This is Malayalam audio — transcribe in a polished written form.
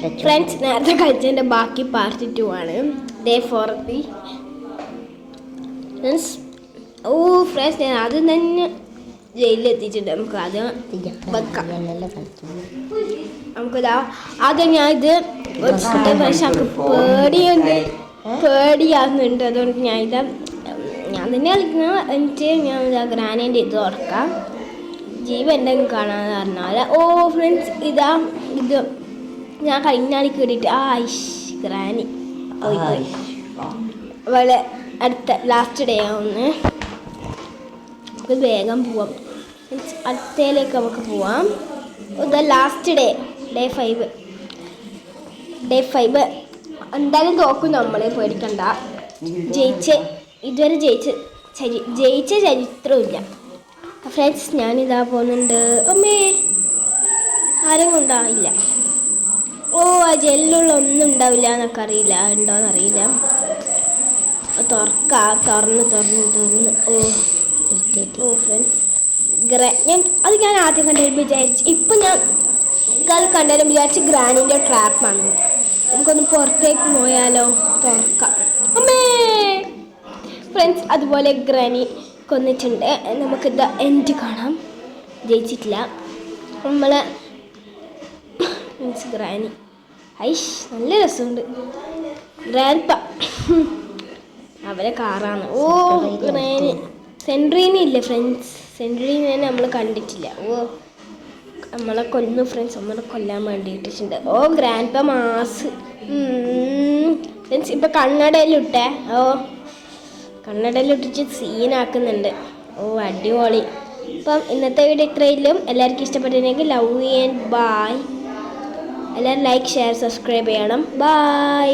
ഫ്രണ്ട്സ് നേരത്തെ കളിച്ചതിൻ്റെ ബാക്കി പാർട്ട് 2 ആണ്. Day 4 friends. ഫ്രണ്ട്സ് ഞാൻ ആദ്യം തന്നെ ജയിലിലെത്തിച്ചിട്ടുണ്ട്. നമുക്ക് ആദ്യം വെക്കാം. നമുക്കിതാ ആദ്യം ഞാൻ ഇത് വെച്ചിട്ട് പക്ഷെ നമുക്ക് പേടിയാകുന്നുണ്ട്. അതുകൊണ്ട് ഞാൻ തന്നെ കളിക്കുന്ന. എന്നിട്ട് ഞാൻ ഗ്രാനേൻ്റെ ഇത് തുറക്കാം. ജീവൻ എന്തെങ്കിലും കാണാമെന്ന് പറഞ്ഞാൽ ഫ്രണ്ട്സ് ഇത് ഞാൻ കഴിഞ്ഞാളി കയറിയിട്ട് ഗ്രാനി വളരെ അടുത്ത ലാസ്റ്റ് ഡേ ആവുന്നു. നമുക്ക് വേഗം പോവാം. അടുത്തയിലേക്ക് നമുക്ക് പോവാം. ഇത് ലാസ്റ്റ് ഡേ 5 എന്തായാലും തോക്കും. നമ്മൾ പേടിക്കണ്ട. ഇതുവരെ ജയിച്ച ചരിത്രമില്ല. ഫ്രണ്ട്സ് ഞാനിതാ പോകുന്നുണ്ട്. അമ്മേ ആരും കൊണ്ടാവില്ല. ആ ജെല്ലുള്ള ഒന്നും ഉണ്ടാവില്ല എന്നൊക്കെ അറിയില്ല. ഉണ്ടോയെന്നറിയില്ല. തുറന്ന് ഫ്രണ്ട്സ് ഞാൻ ആദ്യം കണ്ടു വിചാരിച്ചു. ഇപ്പം ഞാൻ കണ്ടാലും വിചാരിച്ച് ഗ്രാനിൻ്റെ ട്രാപ്പാണ്. നമുക്കൊന്ന് പുറത്തേക്ക് പോയാലോ? തുറക്കാം. അമ്മേ ഫ്രണ്ട്സ് അതുപോലെ ഗ്രാനി കൊന്നിട്ടുണ്ട്. നമുക്കിത് എൻഡ് കാണാം. ജയിച്ചിട്ടില്ല നമ്മൾ. ഗ്രാനി നല്ല രസമുണ്ട്. ഗ്രാൻഡ്പ അവരെ കാറാണ്. ഗ്രാനി സെൻട്രീനി ഇല്ലേ ഫ്രണ്ട്സ്? സെൻട്രീനെ നമ്മൾ കണ്ടിട്ടില്ല. നമ്മളെ കൊല്ലുന്നു ഫ്രണ്ട്സ്. നമ്മളെ കൊല്ലാൻ വേണ്ടിയിട്ടുണ്ട്. Grandpa mass friends. ഇപ്പം കണ്ണടയിലിട്ടേ. കണ്ണടയിലിട്ടിട്ട് സീനാക്കുന്നുണ്ട്. അടിപൊളി. അപ്പം ഇന്നത്തെ വീഡിയോ ഇത്രയിലും. എല്ലാവർക്കും ഇഷ്ടപ്പെട്ടിട്ടുണ്ടെങ്കിൽ ലവ് ആൻഡ് ബൈ. എല്ലാവരും ലൈക്ക് ഷെയർ സബ്സ്ക്രൈബ് ചെയ്യണം. ബൈ.